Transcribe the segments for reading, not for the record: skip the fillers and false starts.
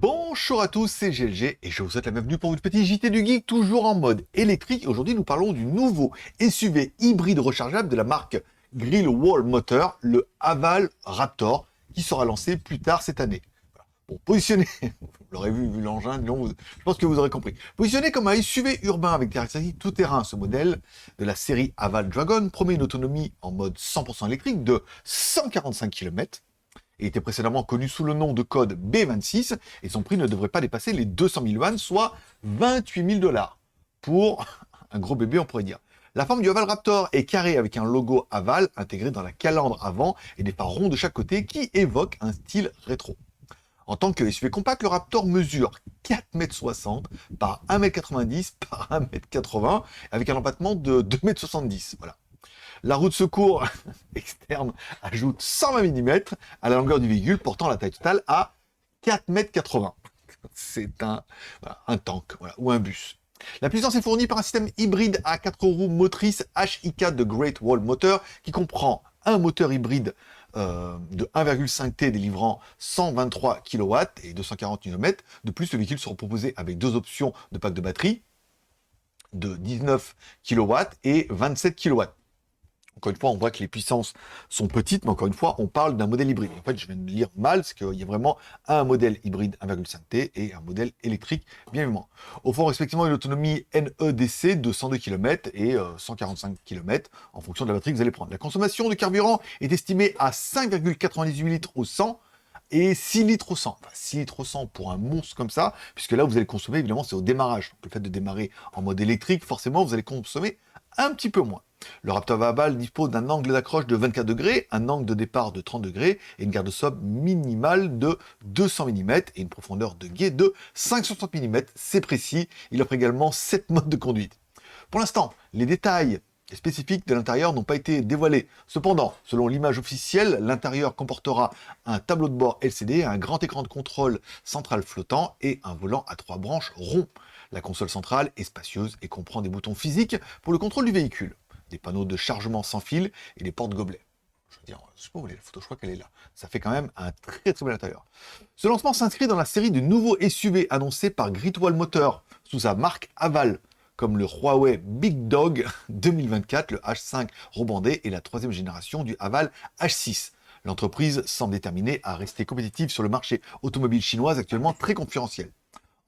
Bonjour à tous, c'est GLG et je vous souhaite la bienvenue pour votre petit JT du Geek, toujours en mode électrique. Aujourd'hui, nous parlons du nouveau SUV hybride rechargeable de la marque Grillwall Motor, le Haval Raptor, qui sera lancé plus tard cette année. Bon, positionné, vous l'aurez vu l'engin, je pense que vous aurez compris. Positionné comme un SUV urbain avec des caractéristiques tout-terrain, ce modèle de la série Haval Dragon promet une autonomie en mode 100% électrique de 145 km. Il était précédemment connu sous le nom de code B26 et son prix ne devrait pas dépasser les 200 000 yuan, soit 28 000 $ pour un gros bébé, on pourrait dire. La forme du Haval Raptor est carrée avec un logo Haval intégré dans la calandre avant et des phares ronds de chaque côté qui évoquent un style rétro. En tant que SUV compact, le Raptor mesure 4,60 m par 1,90 m par 1,80 m avec un empattement de 2,70 m. Voilà. La roue de secours externe ajoute 120 mm à la longueur du véhicule, portant la taille totale à 4,80 m. C'est un tank, voilà, ou un bus. La puissance est fournie par un système hybride à 4 roues motrices HI4 de Great Wall Motor qui comprend un moteur hybride de 1,5 T délivrant 123 kW et 240 Nm. De plus, le véhicule sera proposé avec deux options de pack de batterie de 19 kW et 27 kW. Encore une fois, on voit que les puissances sont petites, mais encore une fois, on parle d'un modèle hybride. En fait, je viens de lire mal, parce qu'il y a vraiment un modèle hybride 1,5 T et un modèle électrique, bien évidemment. Offrant respectivement une autonomie NEDC de 102 km et 145 km en fonction de la batterie que vous allez prendre. La consommation de carburant est estimée à 5,98 litres au 100 et 6 litres au 100. Enfin, 6 litres au 100 pour un monstre comme ça, puisque là, vous allez consommer, évidemment, c'est au démarrage. Donc, le fait de démarrer en mode électrique, forcément, vous allez consommer un petit peu moins. Le Raptor Haval dispose d'un angle d'accroche de 24 degrés, un angle de départ de 30 degrés et une garde somme minimale de 200 mm et une profondeur de guet de 560 mm. C'est précis. Il offre également 7 modes de conduite. Pour l'instant, les détails spécifiques de l'intérieur n'ont pas été dévoilés. Cependant, selon l'image officielle, l'intérieur comportera un tableau de bord LCD, un grand écran de contrôle central flottant et un volant à 3 branches rond. La console centrale est spacieuse et comprend des boutons physiques pour le contrôle du véhicule, des panneaux de chargement sans fil et des portes gobelets. Je veux dire, je sais pas où vous voulez la photo, je crois qu'elle est là. Ça fait quand même un très très bel intérieur. Ce lancement s'inscrit dans la série de nouveaux SUV annoncés par Greatwall Motor sous sa marque Haval, comme le Huawei Big Dog 2024, le H5 rebandé et la troisième génération du Haval H6. L'entreprise semble déterminée à rester compétitive sur le marché automobile chinois actuellement très concurrentiel.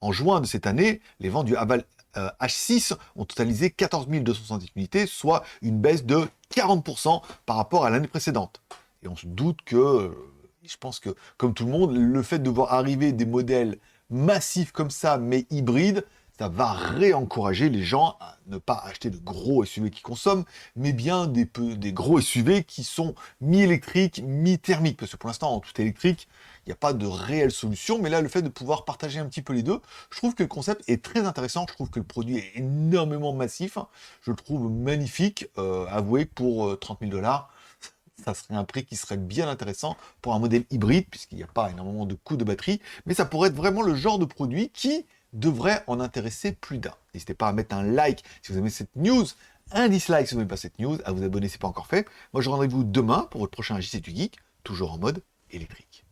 En juin de cette année, les ventes du Haval H6 ont totalisé 14 270 unités, soit une baisse de 40% par rapport à l'année précédente. Et on se doute que, je pense que, comme tout le monde, le fait de voir arriver des modèles massifs comme ça, mais hybrides, ça va réencourager les gens à ne pas acheter de gros SUV qui consomment, mais bien des gros SUV qui sont mi-électriques, mi-thermiques. Parce que pour l'instant, en tout électrique, il n'y a pas de réelle solution. Mais là, le fait de pouvoir partager un petit peu les deux, je trouve que le concept est très intéressant. Je trouve que le produit est énormément massif. Je le trouve magnifique. Avouez que pour 30 000 $, ça serait un prix qui serait bien intéressant pour un modèle hybride, puisqu'il n'y a pas énormément de coûts de batterie. Mais ça pourrait être vraiment le genre de produit qui devrait en intéresser plus d'un. N'hésitez pas à mettre un like si vous aimez cette news, un dislike si vous n'aimez pas cette news, à vous abonner si ce n'est pas encore fait. Moi je rendez-vous demain pour votre prochain JT du Geek, toujours en mode électrique.